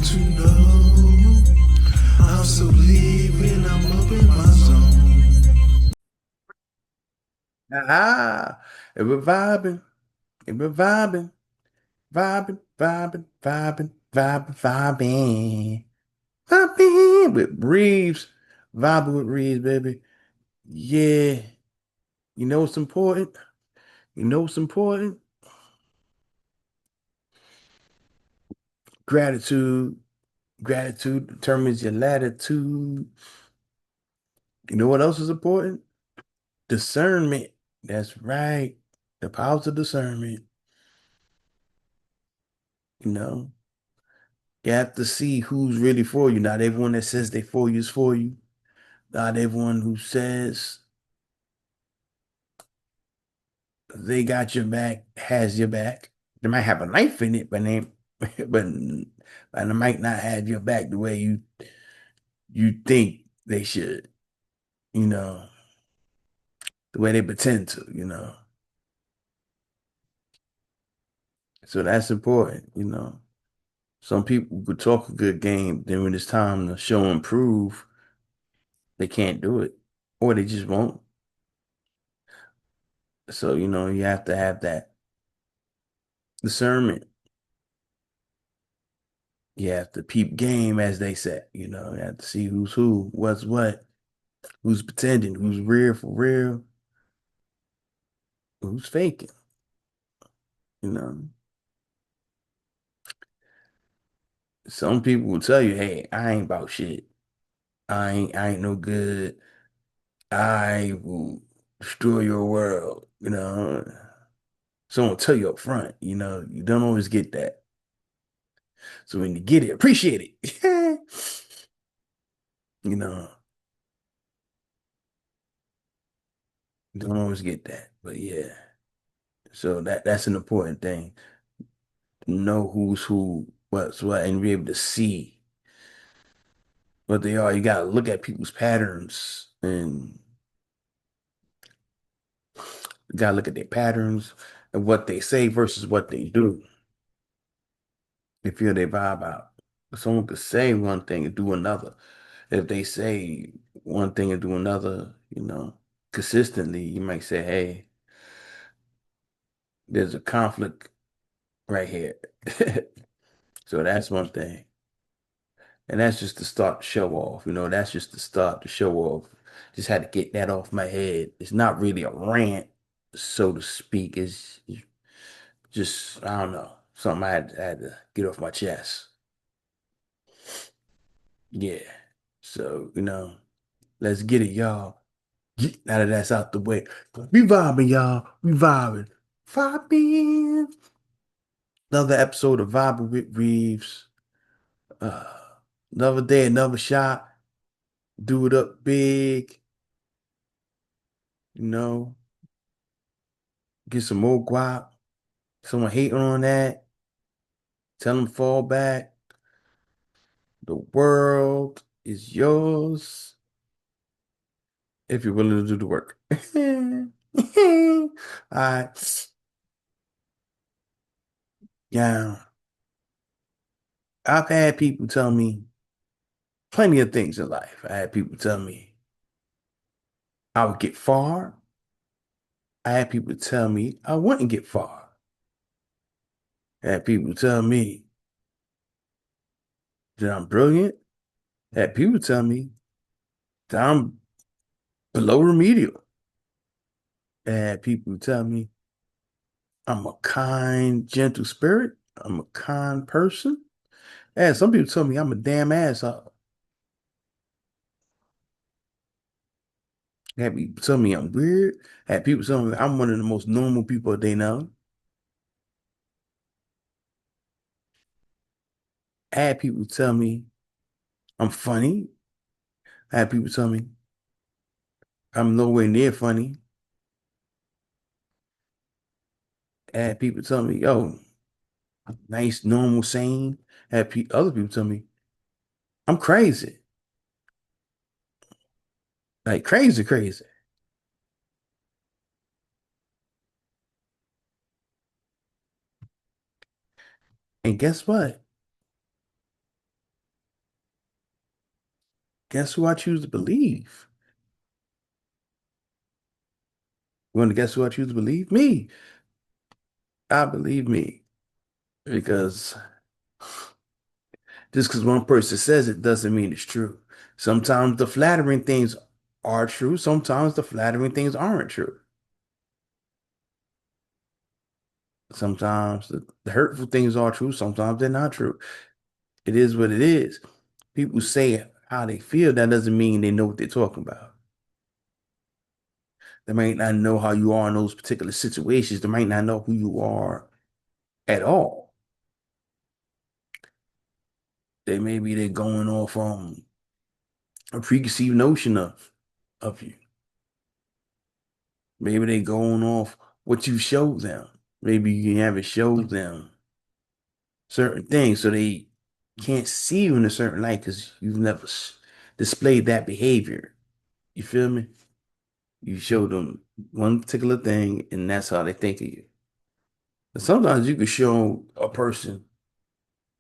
to know. I'm so leaving, I'm up in my zone. Ah, and we're vibing, and we're vibing, vibing, vibing, vibing, vibing, vibing, vibing with Reeves, vibing with Reeves, baby. Yeah, you know what's important? You know what's important? Gratitude. Gratitude determines your latitude. You know what else is important? Discernment. That's right. The powers of discernment. You know, you have to see who's really for you. Not everyone that says they for you is for you. Not everyone who says they got your back has your back. They might have a knife in it, but but they might not have your back the way you think they should. You know, the way they pretend to. You know, so that's important. You know, some people could talk a good game, then when it's time to show and prove, they can't do it, or they just won't. So you know, you have to have that discernment. You have to peep game, as they say. You know, you have to see who's who, what's what, who's pretending, who's real for real, who's faking. You know, some people will tell you, "Hey, I ain't about shit. I ain't no good. I will destroy your world." You know, someone will tell you up front. You know, you don't always get that. So when you get it, appreciate it. You know, you don't always get that, but yeah. So that's an important thing. Know who's who, what's what, and be able to see what they are. You gotta look at people's patterns and you gotta look at their patterns and what they say versus what they do. They feel they vibe out. Someone could say one thing and do another. If they say one thing and do another, you know, consistently, you might say, hey, there's a conflict right here. So that's one thing. And that's just to start to show off. You know, that's just to start to show off. Just had to get that off my head. It's not really a rant, so to speak. It's just, I don't know, something I had to get off my chest. Yeah. So, you know, let's get it, y'all. Now that that's out the way. We vibing, y'all. We vibing. Vibing. Another episode of Vibing with Reeves. Uh, another day, another shot. Do it up big. You know, get some more guap. Someone hating on that, tell them fall back. The world is yours if you're willing to do the work. All right. Yeah. I've had people tell me plenty of things in life. I had people tell me I would get far. I had people tell me I wouldn't get far. I had people tell me that I'm brilliant. I had people tell me that I'm below remedial. I had people tell me I'm a kind, gentle spirit. I'm a kind person. And some people tell me I'm a damn asshole. Had people tell me I'm weird. Had people tell me I'm one of the most normal people they know. Had people tell me I'm funny. Had people tell me I'm nowhere near funny. Had people tell me, yo, nice, normal, sane. Had other people tell me I'm crazy. Like crazy, crazy. And guess what? Guess who I choose to believe? You want to guess who I choose to believe? Me. I believe me. Because just because one person says it doesn't mean it's true. Sometimes the flattering things are true. Sometimes the flattering things aren't true. Sometimes the hurtful things are true. Sometimes they're not true. It is what it is. People say how they feel. That doesn't mean they know what they're talking about. They might not know how you are in those particular situations. They might not know who you are at all. They're going off on a preconceived notion of you. Maybe they going off what you showed them. Maybe you haven't showed them certain things, so they can't see you in a certain light because you've never displayed that behavior. You feel me? You show them one particular thing, and that's how they think of you. And sometimes you can show a person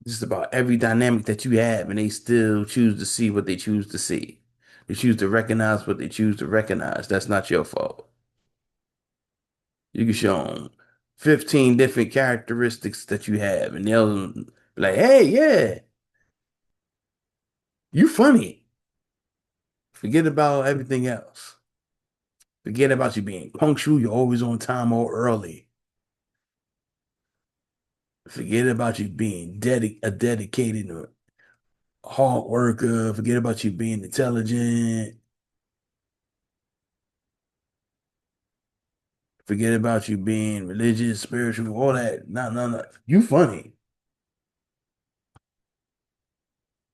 just about every dynamic that you have, and they still choose to see what they choose to see. They choose to recognize what they choose to recognize. That's not your fault. You can show them 15 different characteristics that you have, and they'll be like, hey, yeah, you funny. Forget about everything else. Forget about you being punctual. You're always on time or early. Forget about you being a dedicated hard worker. Forget about you being intelligent. Forget about you being religious, spiritual, all that. No, no, no. You funny.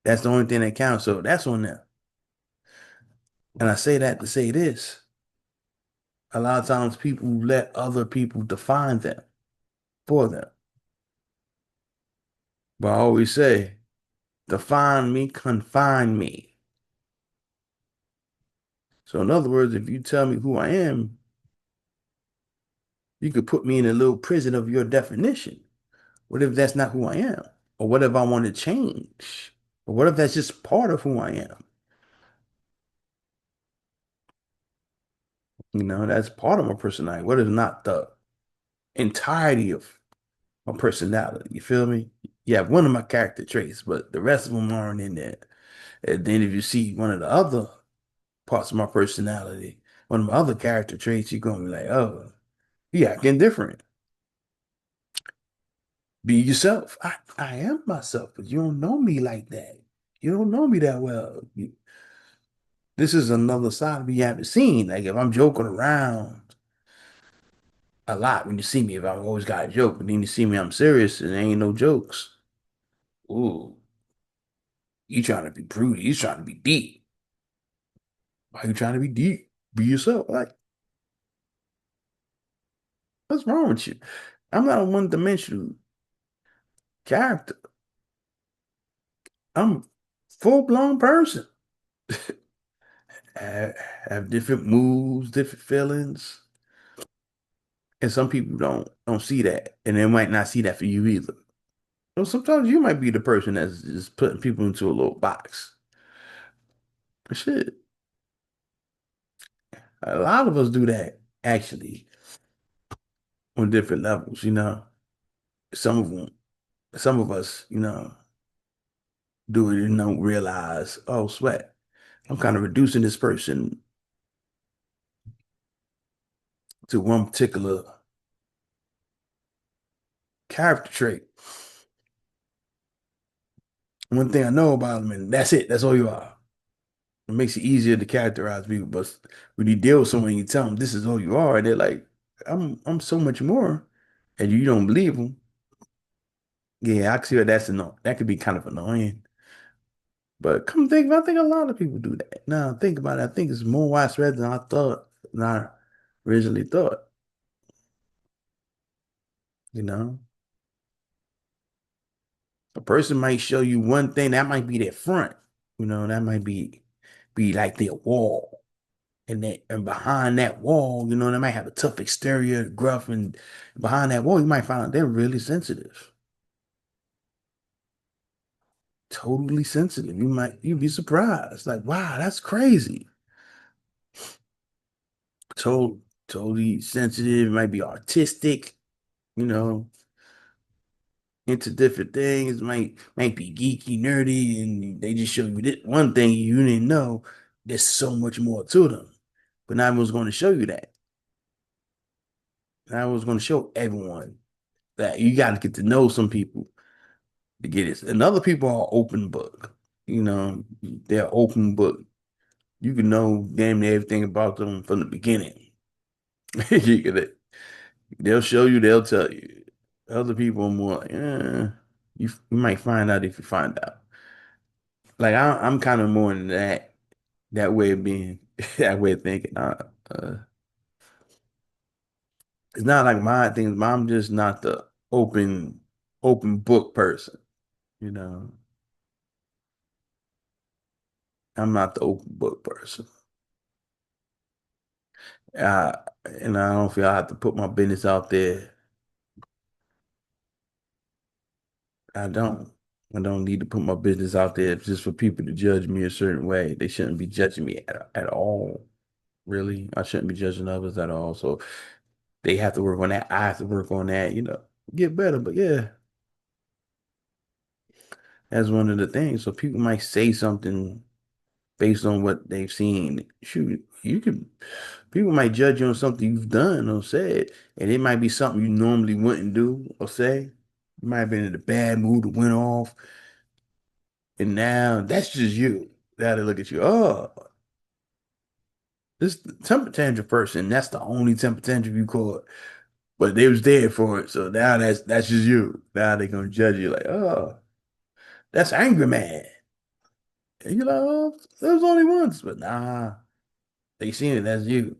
That's the only thing that counts. So that's on them. And I say that to say this. A lot of times people let other people define them for them. But I always say, define me, confine me. So in other words, if you tell me who I am, you could put me in a little prison of your definition. What if that's not who I am? Or what if I want to change? Or what if that's just part of who I am? That's part of my personality. What if not the entirety of my personality? You feel me? You have one of my character traits, but the rest of them aren't in there. And then if you see one of the other parts of my personality, one of my other character traits, you're gonna be like, oh, he acting different. Be yourself. I am myself, but you don't know me like that. You don't know me that well. This is another side of me you haven't seen. Like if I'm joking around a lot when you see me, if I've always got a joke, but then you see me, I'm serious and there ain't no jokes. Ooh, you trying to be broody. You trying to be deep. Why you trying to be deep? Be yourself. Like, what's wrong with you? I'm not a one-dimensional character. I'm a full-blown person. I have different moods, different feelings. And some people don't see that. And they might not see that for you either. So sometimes you might be the person that's just putting people into a little box. But shit, a lot of us do that actually on different levels. Some of them, some of us, do it and don't realize, oh, sweat. I'm kind of reducing this person to one particular character trait. One thing I know about them, and that's it. That's all you are. It makes it easier to characterize people. But when you deal with someone, you tell them this is all you are, and they're like, I'm so much more, and you don't believe them. Yeah, I can see that that's annoying. That could be kind of annoying. But come think, I think a lot of people do that. Now think about it. I think it's more widespread than I originally thought. You know, a person might show you one thing that might be their front. That might be like their wall. And behind that wall, they might have a tough exterior, gruff, and behind that wall, you might find out they're really sensitive. totally sensitive. You'd be surprised. Like, wow, that's crazy. To Totally sensitive, might be artistic, you know, into different things, might be geeky, nerdy, and they just show you this one thing you didn't know. There's so much more to them. But not everyone's going to show you that. Not everyone's going to show everyone that you got to get to know some people to get it. And other people are open book. They're open book. You can know damn near everything about them from the beginning. You can, they'll show you, they'll tell you. Other people are more like, you might find out if you find out. Like I'm kind of more in that way of being, that way of thinking. It's not like my things. I'm just not the open book person. You know, I'm not the open book person. Uh, and I don't feel I have to put my business out there. I don't. I don't need to put my business out there just for people to judge me a certain way. They shouldn't be judging me at all. Really, I shouldn't be judging others at all. So they have to work on that. I have to work on that. Get better. But yeah, that's one of the things. So people might say something based on what they've seen. Shoot, people might judge you on something you've done or said, and it might be something you normally wouldn't do or say. You might have been in a bad mood or went off, and now that's just you. Now they look at you, oh, this temper tantrum person, that's the only temper tantrum you caught. But they was there for it, so now that's just you. Now they're gonna judge you like, oh, that's angry man. And you're like, oh, there was only once, but nah, they seen it, that's you.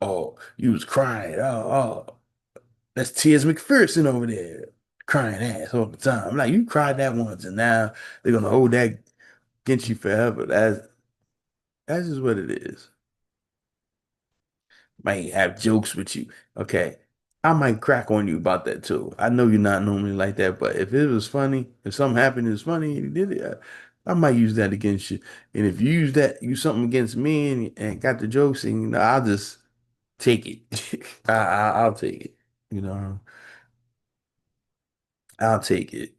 Oh, you was crying. Oh, that's Tears McPherson over there crying ass all the time. I'm like, you cried that once, and now they're gonna hold that against you forever. That's just what it is. Might have jokes with you. Okay. I might crack on you about that too. I know you're not normally like that, but if it was funny, if something happened and it's funny and you did it, I might use that against you. And if you use something against me and got the jokes, and I'll just take it. I'll take it. You know, I'll take it.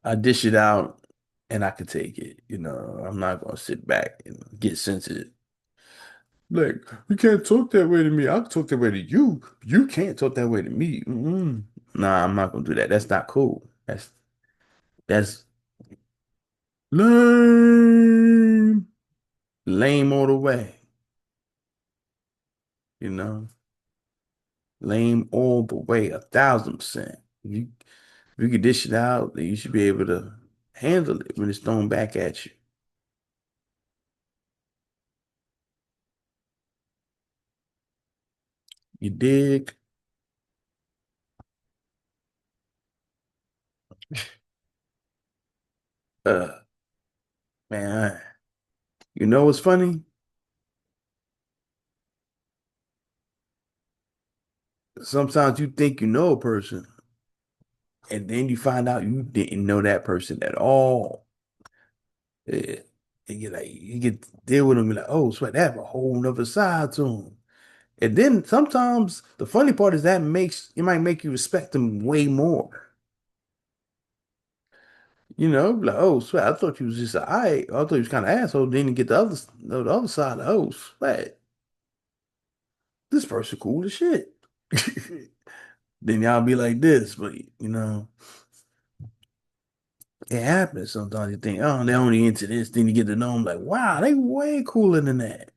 I dish it out and I can take it. I'm not gonna sit back and get sensitive. Like, you can't talk that way to me. I'll talk that way to you. You can't talk that way to me. Mm-mm. Nah, I'm not gonna do that. That's not cool. That's lame. Lame all the way. You know, lame all the way, 1,000%. If you can dish it out, then you should be able to handle it when it's thrown back at you. You dig? Uh, man, you know what's funny? Sometimes you think you know a person, and then you find out you didn't know that person at all. Yeah. And you get to deal with them, you're like, oh, sweat, they have a whole nother side to them. And then sometimes the funny part is that it might make you respect them way more. Like, oh, sweat, I thought you was just I thought you was kind of asshole. Then you get the other side, oh, sweat, this person cool as shit. Then y'all be like this, but it happens sometimes. You think, oh, they only into this. Then you get to know them, like, wow, they way cooler than that.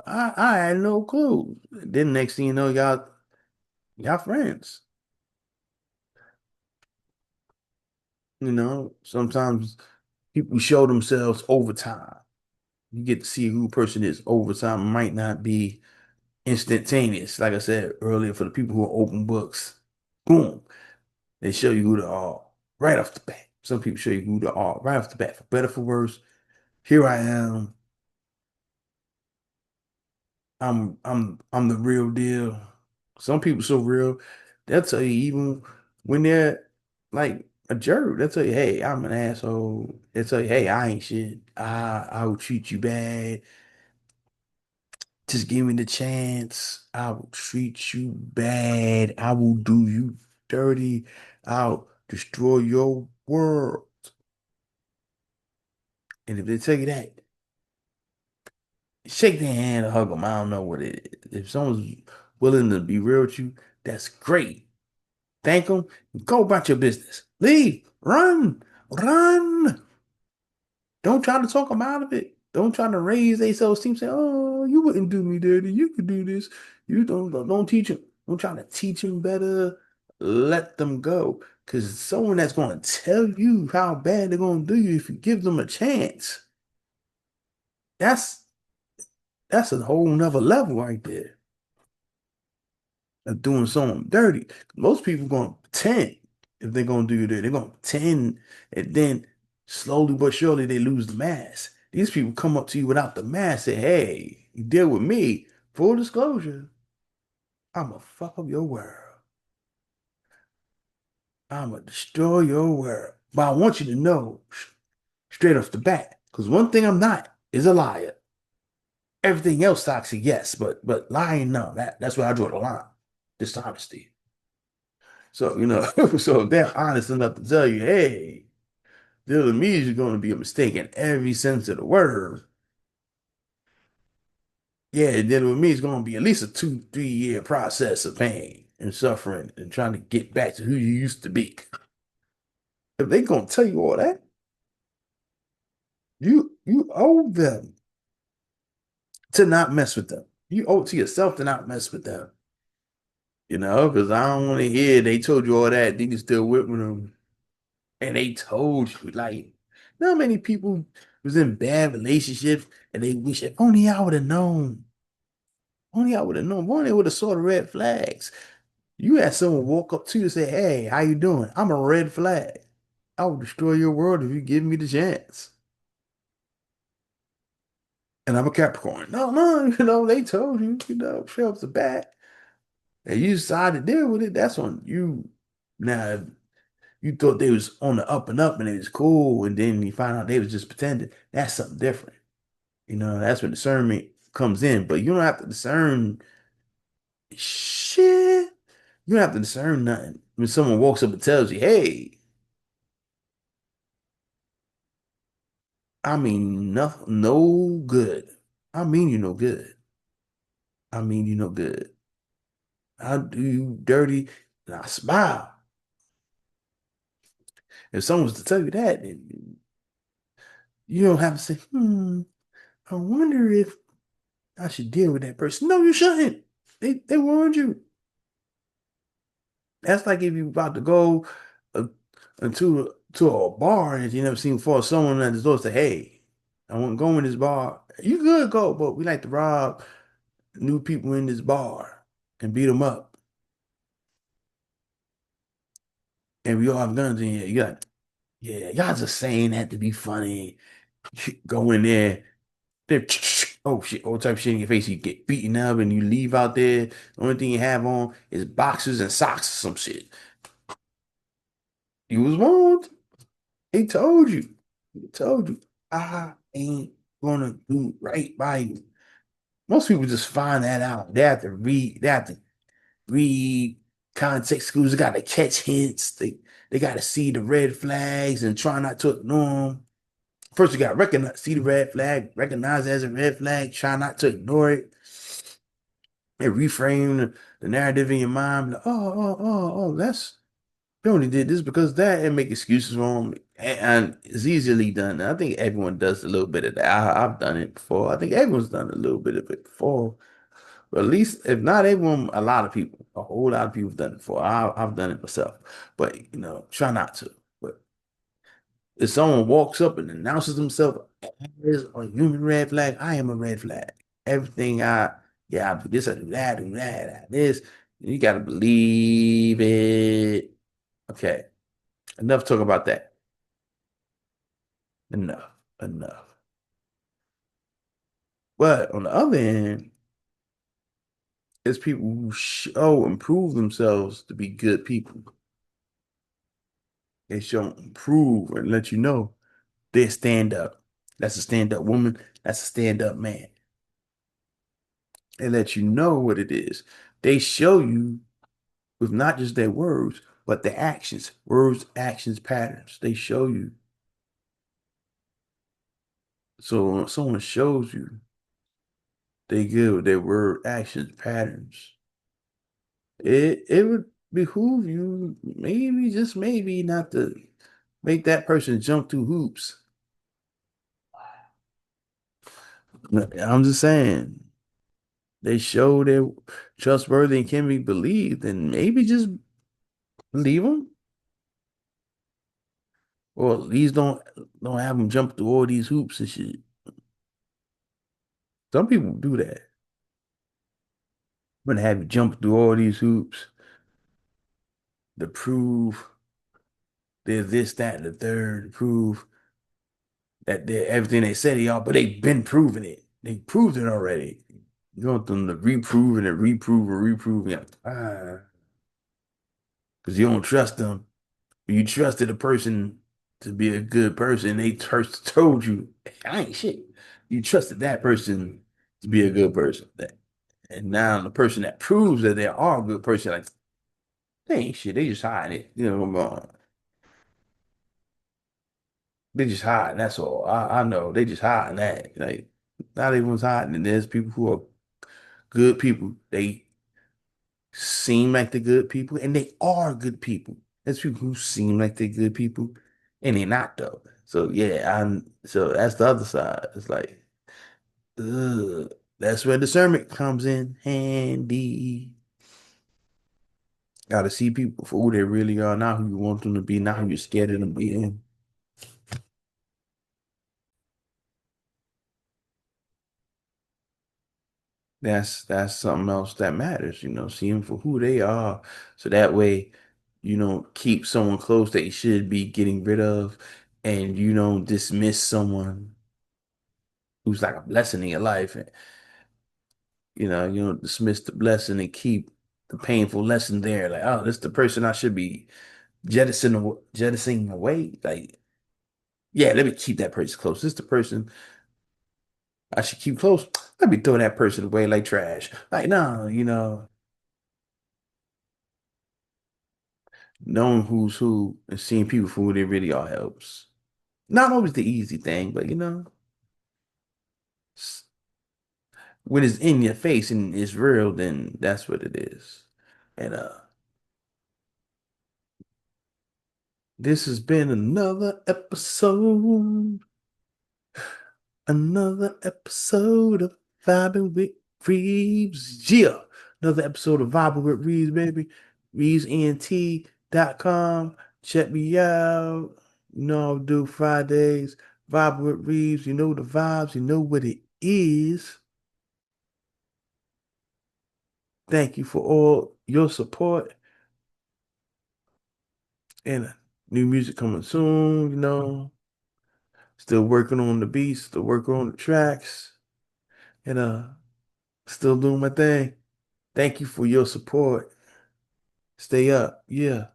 I had no clue. Then next thing you know, y'all friends. Sometimes people show themselves over time. You get to see who a person is over time. It might not be instantaneous. Like I said earlier, for the people who are open books, boom, they show you who they are right off the bat. Some people show you who they are right off the bat, for better, for worse. Here I am. I'm the real deal. Some people so real, they'll tell you even when they're like A jerk. They'll tell you, hey, I'm an asshole. They'll tell you, hey, I ain't shit. I will treat you bad. Just give me the chance. I will treat you bad. I will do you dirty. I'll destroy your world. And if they tell you that, shake their hand or hug them. I don't know what it is. If someone's willing to be real with you, that's great. Thank them. Go about your business. Leave. Run. Run. Don't try to talk them out of it. Don't try to raise their self-esteem. Say, "Oh, you wouldn't do me dirty. You could do this." You don't teach them. Don't try to teach them better. Let them go. Because someone that's going to tell you how bad they're going to do you if you give them a chance. That's that's a whole nother level right there of doing someone dirty. Most people going to pretend if they're going to do you dirty. They're going to pretend, and then slowly but surely they lose the mask. These people come up to you without the mask, say, "Hey, you deal with me. Full disclosure, I'm gonna fuck up your world. I'm gonna destroy your world." But I want you to know straight off the bat, because one thing I'm not is a liar. Everything else toxic, yes, but lying, no. That's where I draw the line. Dishonesty. So, so if they're honest enough to tell you, hey, dealing with me is going to be a mistake in every sense of the word. Yeah, dealing with me is going to be at least a 2, 3 year process of pain and suffering and trying to get back to who you used to be. If they going to tell you all that, you owe them to not mess with them. You owe it to yourself to not mess with them. Because I don't want to hear they told you all that, then you still with them. And they told you, like, not many people was in bad relationships and they wish if only I would have known. Only I would have known. Only would have saw the red flags. You had someone walk up to you and say, "Hey, how you doing? I'm a red flag. I will destroy your world if you give me the chance." And I'm a Capricorn. No, no, they told you, straight off the bat. And you decided to deal with it. That's on you. Now, if you thought they was on the up and up and it was cool, and then you find out they was just pretending. That's something different. That's when discernment comes in. But you don't have to discern shit. You don't have to discern nothing. When someone walks up and tells you, "Hey, I mean nothing, no good. I mean you no good. I mean you no good. I do you dirty," and I smile. If someone was to tell you that, then you don't have to say, I wonder if I should deal with that person. No, you shouldn't. They warned you. That's like if you about to go uh, to a bar and you never seen before. Someone at the door say, "Hey, I want to go in this bar." You could go, but we like to rob new people in this bar and beat them up. And we all have guns in here. You got, yeah, y'all just saying that to be funny. Go in there. Then, oh shit, all type of shit in your face. You get beaten up and you leave out there. The only thing you have on is boxers and socks or some shit. You was warned. He told you. He told you. I ain't gonna do right by you. Most people just find that out. They have to read. They have to read context clues. They got to catch hints. They got to see the red flags and try not to ignore them. First, you got to recognize, see the red flag, recognize it as a red flag, try not to ignore it, and reframe the narrative in your mind. Like, that's they only did this because that, and make excuses for them. And it's easily done. I think everyone does a little bit of that. I've done it before. I think everyone's done a little bit of it before. But at least, if not everyone, a lot of people, a whole lot of people have done it before. I've done it myself. But, try not to. But if someone walks up and announces themselves as a human red flag, I am a red flag. Everything I do this, I do that, I this. You got to believe it. Okay. Enough talk about that. Enough. Enough. But on the other hand, it's people who show and prove themselves to be good people. They show prove and let you know they stand up. That's a stand up woman. That's a stand up man. They let you know what it is. They show you with not just their words, but their actions, words, actions, patterns. They show you. So when someone shows you, they give their word, actions, patterns. It would behoove you, maybe, just maybe, not to make that person jump through hoops. I'm just saying, they show they're trustworthy and can be believed, and maybe just believe them, or at least don't have them jump through all these hoops and shit. Some people do that. I'm gonna have you jump through all these hoops to prove they're this, that, and the third, to prove that they're everything they said they are, but they've been proving it. They proved it already. You want them to reprove and reprove and reprove it. Because you don't trust them. You trusted a person to be a good person. They first told you, I ain't shit. You trusted that person to be a good person. And now the person that proves that they are a good person, like, they ain't shit. They just hiding it. They just hiding. That's all. I know. They just hiding that. Like, not everyone's hiding. And there's people who are good people. They seem like they're good people, and they are good people. There's people who seem like they're good people, and they're not though. So yeah, so that's the other side. It's like, ugh, that's where discernment comes in handy. Got to see people for who they really are, not who you want them to be, not who you're scared of them being. That's something else that matters, see them for who they are. So that way, you don't keep someone close that you should be getting rid of, and you don't dismiss someone who's like a blessing in your life. And you don't dismiss the blessing and keep the painful lesson there. Like, oh, this is the person I should be jettisoning away. Like, yeah, let me keep that person close. This is the person I should keep close. Let me throw that person away like trash. Like, no, knowing who's who and seeing people for who they really are helps. Not always the easy thing, but s- when it's in your face and it's real, then that's what it is. And this has been another episode of Vibing with Reeves. Yeah, another episode of Vibing with Reeves, baby. ReevesENT.com. Check me out. I'll do Fridays. Vibing with Reeves. You know the vibes. You know what it is. Thank you for all your support. And new music coming soon. Still working on the beats, still working on the tracks, and still doing my thing. Thank you for your support. Stay up. Yeah.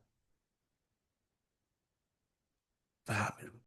Vibing.